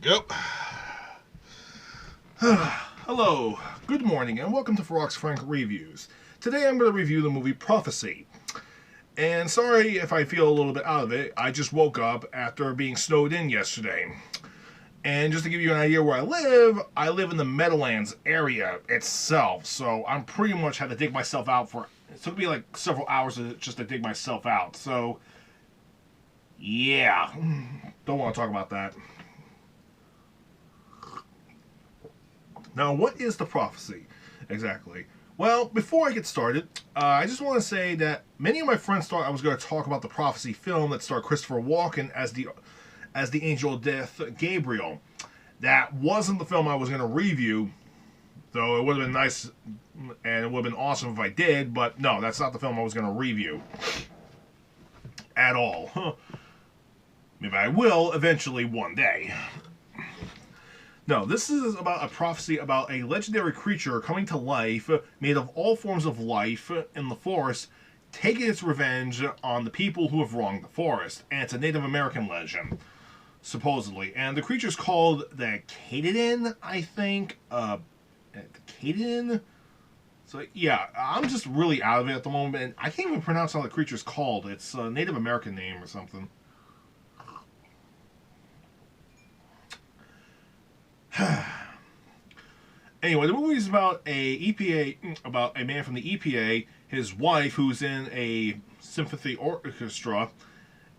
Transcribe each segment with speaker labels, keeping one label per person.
Speaker 1: go. Hello, good morning, and welcome to Fearox Frank Reviews. Today I'm going to review the movie Prophecy. And sorry if I feel a little bit out of it, I just woke up after being snowed in yesterday. And just to give you an idea where I live in the Meadowlands area itself, so I'm pretty much had to dig myself out for, it took me like several hours just to dig myself out, so yeah, don't want to talk about that. Now, what is the prophecy exactly? Well, before I get started, I just want to say that many of my friends thought I was going to talk about the prophecy film that starred Christopher Walken as the angel of death, Gabriel. That wasn't the film I was going to review, though it would have been nice and it would have been awesome if I did, but no, that's not the film I was going to review at all. Maybe I will eventually one day. No, this is about a prophecy about a legendary creature coming to life, made of all forms of life in the forest, taking its revenge on the people who have wronged the forest. And it's a Native American legend, supposedly. And the creature's called the Katydin, I think. The Katydin? So, yeah, I'm just really out of it at the moment. And I can't even pronounce how the creature's called. It's a Native American name or something. Anyway, the movie is about about a man from the EPA, his wife, who's in a symphony orchestra.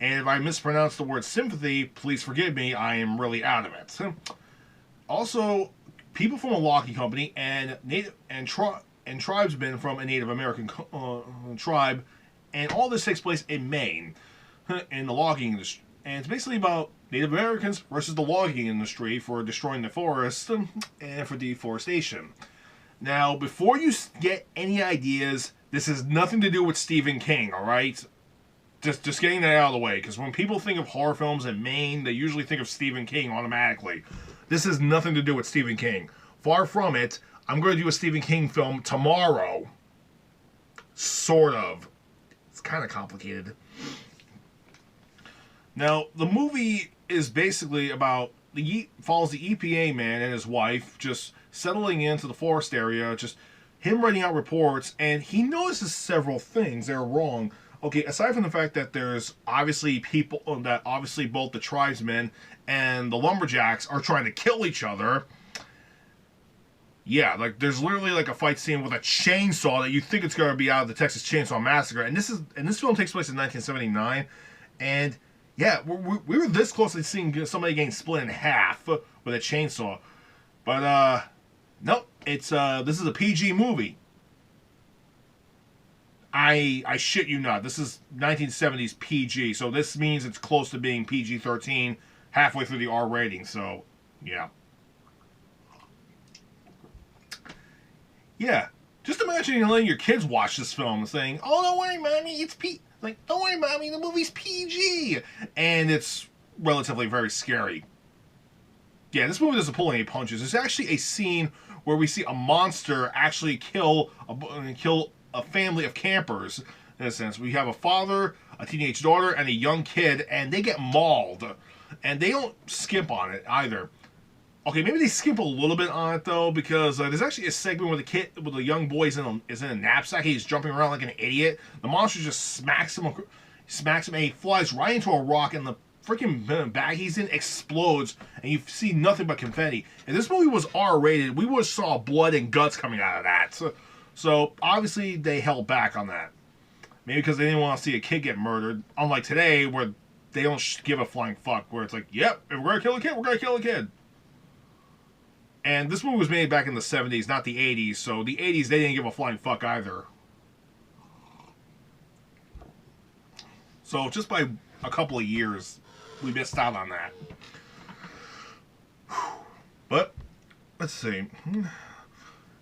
Speaker 1: And if I mispronounce the word sympathy, please forgive me. I am really out of it. Also, people from a logging company and tribesmen from a Native American tribe, and all this takes place in Maine, in the logging industry. And it's basically about Native Americans versus the logging industry for destroying the forest and for deforestation. Now, before you get any ideas, this has nothing to do with Stephen King, alright? Just getting that out of the way, because when people think of horror films in Maine, they usually think of Stephen King automatically. This has nothing to do with Stephen King. Far from it. I'm going to do a Stephen King film tomorrow. Sort of. It's kind of complicated. Now, the movie is basically about follows the EPA man and his wife just settling into the forest area, just him writing out reports, and he notices several things that are wrong. Okay, aside from the fact that there's obviously people that obviously both the tribesmen and the lumberjacks are trying to kill each other. Yeah, like there's literally like a fight scene with a chainsaw that you think it's going to be out of the Texas Chainsaw Massacre, and this film takes place in 1979, and yeah, we were this close to seeing somebody getting split in half with a chainsaw. But, nope. This is a PG movie. I shit you not. This is 1970s PG, so this means it's close to being PG-13 halfway through the R rating, so, yeah. Yeah. Just imagine letting your kids watch this film and saying, "Oh, don't worry, Mommy, it's Like, don't worry, Mommy, the movie's PG." And it's relatively very scary. Yeah, this movie doesn't pull any punches. There's actually a scene where we see a monster actually kill a family of campers, in a sense. We have a father, a teenage daughter, and a young kid, and they get mauled. And they don't skimp on it either. Okay, maybe they skimp a little bit on it, though, because there's actually a segment where the young boy is in a knapsack. He's jumping around like an idiot. The monster just smacks him, and he flies right into a rock, and the freaking bag he's in explodes, and you see nothing but confetti. If this movie was R-rated, we would have saw blood and guts coming out of that. So obviously, they held back on that. Maybe because they didn't want to see a kid get murdered, unlike today, where they don't give a flying fuck, where it's like, yep, if we're going to kill a kid, we're going to kill a kid. And this movie was made back in the 70s, not the 80s, so the 80s, they didn't give a flying fuck either. So just by a couple of years, we missed out on that. But, let's see.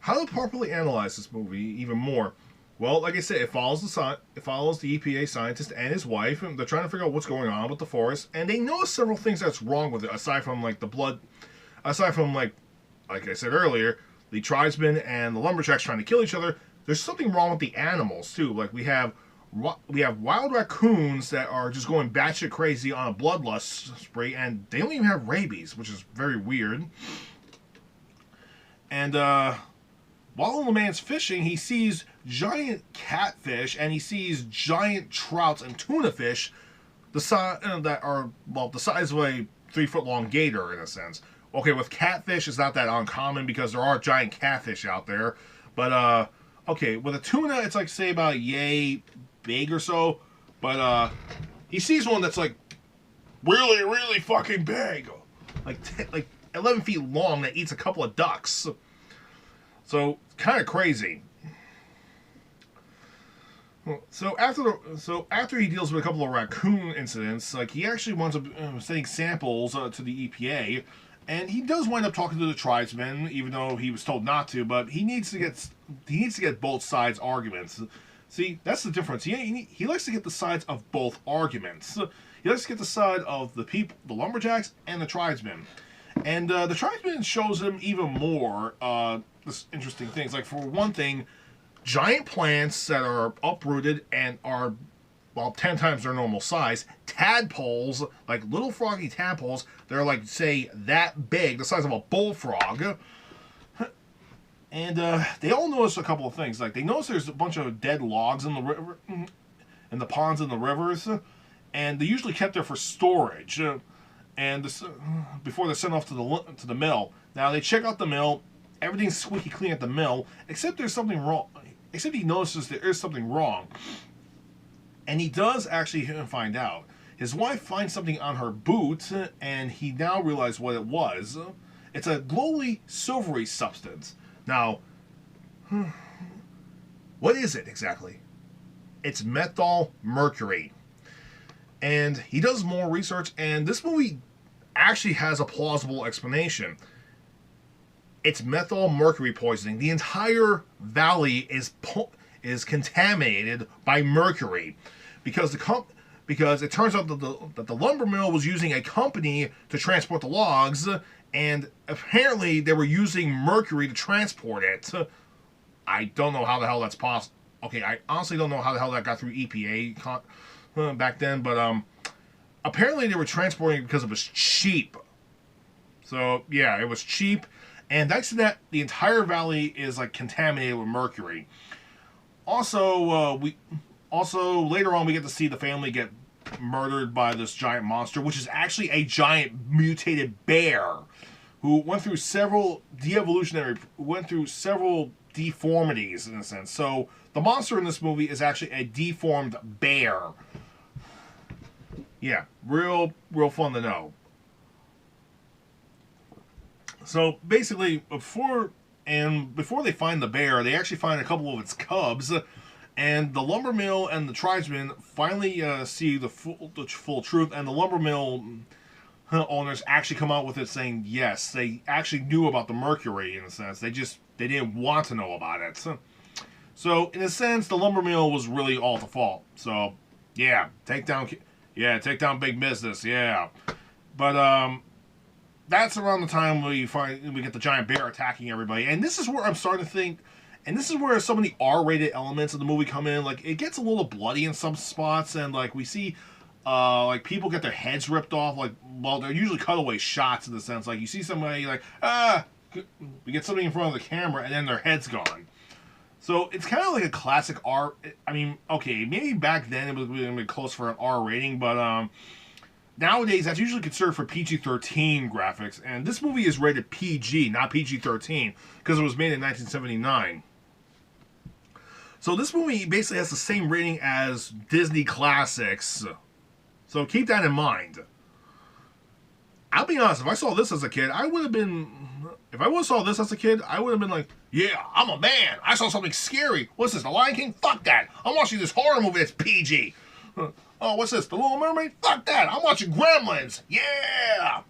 Speaker 1: How to properly analyze this movie even more? Well, like I said, it follows the EPA scientist and his wife, and they're trying to figure out what's going on with the forest, and they notice several things that's wrong with it, aside from, like, the blood, aside from, like I said earlier, the tribesmen and the lumberjacks trying to kill each other. There's something wrong with the animals, too. Like, we have we have wild raccoons that are just going batshit crazy on a bloodlust spree, and they don't even have rabies, which is very weird. And while the man's fishing, he sees giant catfish and he sees giant trouts and tuna fish, the size that are the size of a 3-foot long gator in a sense. Okay, with catfish, it's not that uncommon because there are giant catfish out there, but okay, with a tuna, it's like say about yay big or so, but he sees one that's like really, really fucking big, like 11 feet long that eats a couple of ducks. So kind of crazy. So after he deals with a couple of raccoon incidents, like he actually winds up sending samples to the EPA, and he does wind up talking to the tribesmen, even though he was told not to. But he needs to get both sides' arguments. See, that's the difference. He likes to get the sides of both arguments. He likes to get the side of the people, the lumberjacks, and the tribesmen. And the tribesmen shows him even more this interesting things. Like, for one thing, giant plants that are uprooted and are, 10 times their normal size. Tadpoles, like little froggy tadpoles, they're like, say, that big, the size of a bullfrog. And they all notice a couple of things. Like, they notice there's a bunch of dead logs in the river, in the ponds and the rivers, and they usually kept there for storage. And before they're sent off to the mill. Now they check out the mill. Everything's squeaky clean at the mill, except there's something wrong. Except he notices there is something wrong, and he does actually find out. His wife finds something on her boot, and he now realizes what it was. It's a glowly, silvery substance. Now, what is it exactly? It's methyl mercury. And he does more research, and this movie actually has a plausible explanation. It's methyl mercury poisoning. The entire valley is contaminated by mercury because because it turns out that the lumber mill was using a company to transport the logs, and apparently they were using mercury to transport it. I don't know how the hell that's possible. Okay, I honestly don't know how the hell that got through EPA back then, but apparently they were transporting it because it was cheap. So yeah, it was cheap. And thanks to that, the entire valley is like contaminated with mercury. Also, later on we get to see the family get murdered by this giant monster, which is actually a giant mutated bear who went through several deformities in a sense. So the monster in this movie is actually a deformed bear. Yeah, real fun to know. So basically, before they find the bear, they actually find a couple of its cubs, and the lumber mill and the tribesmen finally see the full truth, and the lumber mill owners actually come out with it saying yes, they actually knew about the mercury in a sense. They didn't want to know about it. So in a sense, the lumber mill was really all at fault. So yeah, take down big business. Yeah, but that's around the time we get the giant bear attacking everybody. And this is where I'm starting to think, and this is where some of the R-rated elements of the movie come in. Like, it gets a little bloody in some spots, and like we see like people get their heads ripped off. Like, well, they're usually cutaway shots in the sense. Like, you see somebody like, we get something in front of the camera, and then their head's gone. So it's kind of like a classic R. I mean, okay, maybe back then it would have been close for an R rating, but nowadays, that's usually considered for PG-13 graphics, and this movie is rated PG, not PG-13, because it was made in 1979. So this movie basically has the same rating as Disney classics. So keep that in mind. I'll be honest, if I saw this as a kid, I would have been like, yeah, I'm a man. I saw something scary. What's this, The Lion King? Fuck that. I'm watching this horror movie that's PG. Oh, what's this? The Little Mermaid? Fuck that! I'm watching Gremlins! Yeah!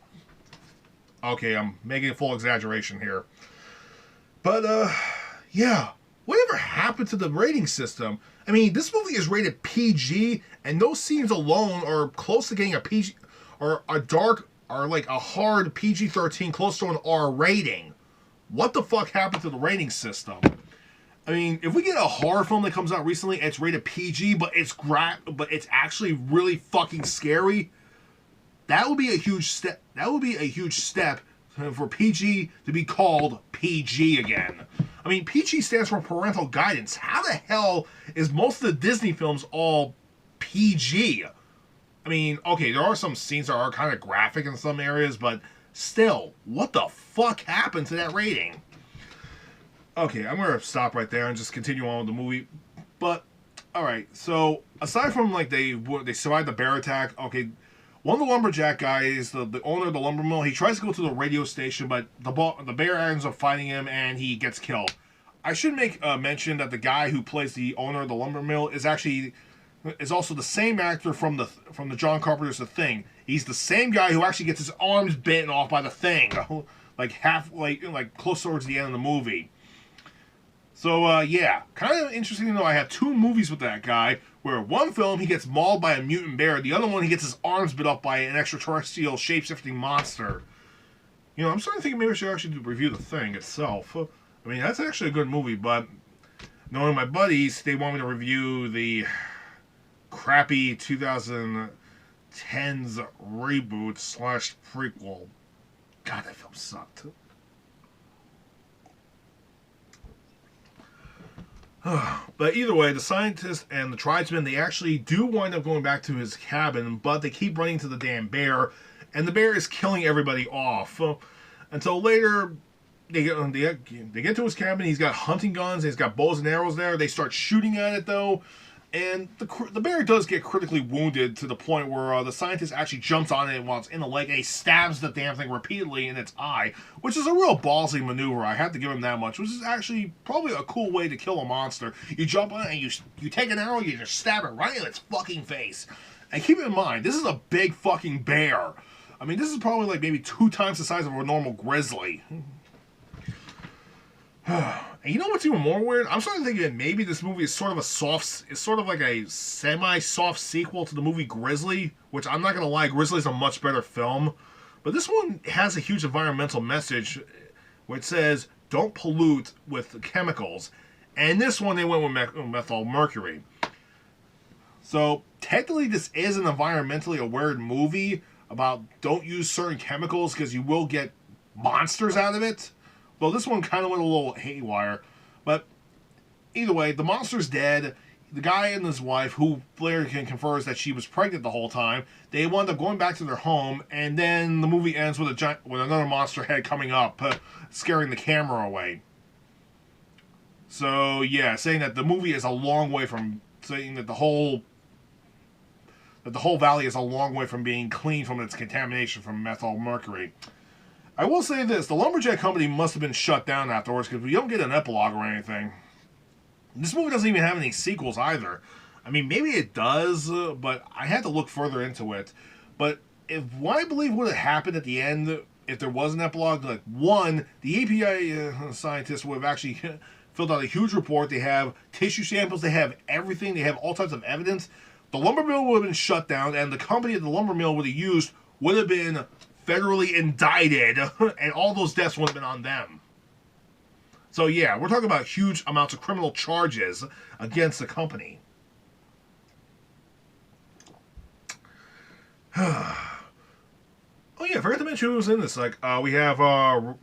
Speaker 1: Okay, I'm making a full exaggeration here. But, yeah. Whatever happened to the rating system? I mean, this movie is rated PG, and those scenes alone are close to getting a PG, or a dark, or like a hard PG-13, close to an R rating. What the fuck happened to the rating system? I mean, if we get a horror film that comes out recently, it's rated PG, but it's actually really fucking scary. That would be a huge step. That would be a huge step for PG to be called PG again. I mean, PG stands for parental guidance. How the hell is most of the Disney films all PG? I mean, okay, there are some scenes that are kind of graphic in some areas, but still, what the fuck happened to that rating? Okay, I'm going to stop right there and just continue on with the movie. But, alright, so, aside from, like, they survived the bear attack, okay, one of the lumberjack guys, the owner of the lumber mill, he tries to go to the radio station, but the bear ends up fighting him, and he gets killed. I should make mention that the guy who plays the owner of the lumber mill is also the same actor from the John Carpenter's The Thing. He's the same guy who actually gets his arms bitten off by the Thing, like close towards the end of the movie. So yeah, kind of interesting to know. I have 2 movies with that guy, where one film he gets mauled by a mutant bear, the other one he gets his arms bit off by an extraterrestrial shape-shifting monster. You know, I'm starting to think maybe I should actually review The Thing itself. I mean, that's actually a good movie, but knowing my buddies, they want me to review the crappy 2010's reboot / prequel. God, that film sucked. But either way, the scientist and the tribesmen, they actually do wind up going back to his cabin, but they keep running to the damn bear, and the bear is killing everybody off. Until later, they get to his cabin, he's got hunting guns, he's got bows and arrows there, they start shooting at it though, and the bear does get critically wounded to the point where the scientist actually jumps on it while it's in the leg, and he stabs the damn thing repeatedly in its eye, which is a real ballsy maneuver. I have to give him that much, which is actually probably a cool way to kill a monster. You jump on it and you take an arrow, you just stab it right in its fucking face. And keep in mind, this is a big fucking bear. I mean, this is probably like maybe 2 times the size of a normal grizzly. And you know what's even more weird? I'm starting to think that maybe this movie is sort of like a semi-soft sequel to the movie Grizzly, which I'm not gonna lie, Grizzly's a much better film. But this one has a huge environmental message, which says, don't pollute with chemicals. And this one, they went with methyl mercury. So, technically, this is an environmentally aware movie about don't use certain chemicals because you will get monsters out of it. Well, this one kind of went a little haywire. But either way, the monster's dead. The guy and his wife, who later confirms that she was pregnant the whole time, they wound up going back to their home, and then the movie ends with with another monster head coming up, scaring the camera away. So yeah, saying that the movie is a long way from saying that the whole valley is a long way from being clean from its contamination from methyl mercury. I will say this, the Lumberjack Company must have been shut down afterwards because we don't get an epilogue or anything. This movie doesn't even have any sequels either. I mean, maybe it does, but I had to look further into it. But if what I believe would have happened at the end, if there was an epilogue, like, one, the API scientists would have actually filled out a huge report. They have tissue samples, they have everything, they have all types of evidence. The lumber mill would have been shut down, and the company that the lumber mill would have used would have been federally indicted, and all those deaths would have been on them. So yeah, we're talking about huge amounts of criminal charges against the company. Oh yeah, I forgot to mention who was in this. Like, we have Robert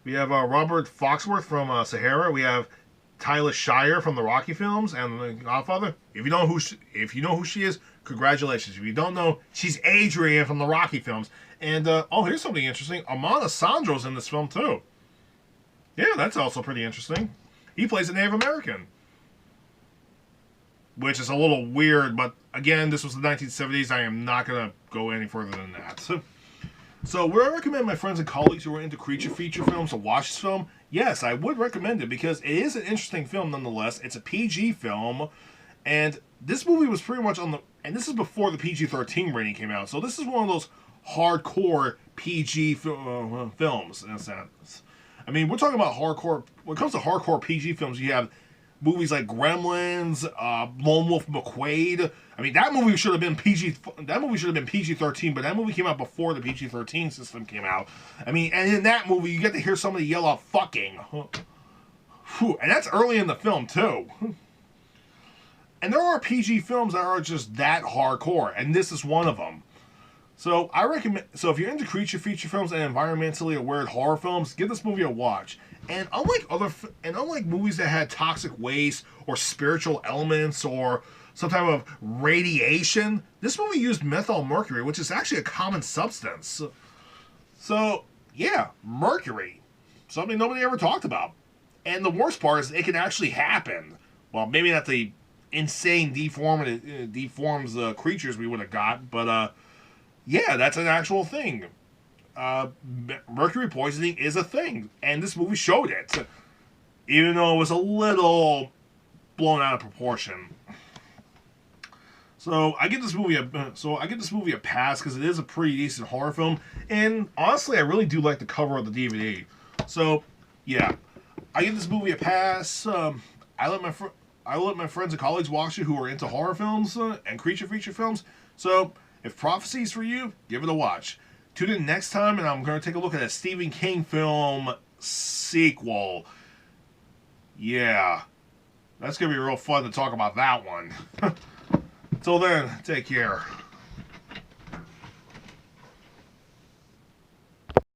Speaker 1: Foxworth from Sahara. We have Tyler Shire from the Rocky films and The Godfather. If you know who she is, congratulations. If you don't know, she's Adrian from the Rocky films. And oh, here's something interesting. Amana Sandro's in this film too. Yeah, that's also pretty interesting. He plays a Native American, which is a little weird. But again, this was the 1970s. I am not gonna go any further than that. So, would I recommend my friends and colleagues who are into creature feature films to watch this film? Yes, I would recommend it because it is an interesting film nonetheless. It's a PG film, and this movie was pretty much on the... And this is before the PG-13 rating came out, so this is one of those hardcore PG films, in a sense. I mean, we're talking about hardcore... When it comes to hardcore PG films, you have movies like Gremlins, Lone Wolf McQuade. I mean, that movie should have been PG. That movie should have been PG-13, but that movie came out before the PG-13 system came out. I mean, and in that movie, you get to hear somebody yell out "fucking" Whew, and that's early in the film, too. And there are PG films that are just that hardcore, and this is one of them. So I recommend. So if you're into creature feature films and environmentally aware horror films, give this movie a watch. And unlike movies that had toxic waste or spiritual elements or some type of radiation, this movie used methyl mercury, which is actually a common substance. So yeah, mercury, something nobody ever talked about. And the worst part is it can actually happen. Well, maybe not the insane deforms creatures we would have got, but yeah, that's an actual thing. Mercury poisoning is a thing, and this movie showed it, even though it was a little blown out of proportion. So I give this movie a pass because it is a pretty decent horror film, and honestly, I really do like the cover of the DVD. So yeah, I give this movie a pass. I let my friends and colleagues watch it who are into horror films and creature feature films. So if Prophecy's for you, give it a watch. Tune in next time, and I'm going to take a look at a Stephen King film sequel. Yeah, that's going to be real fun to talk about that one. Until then, take care.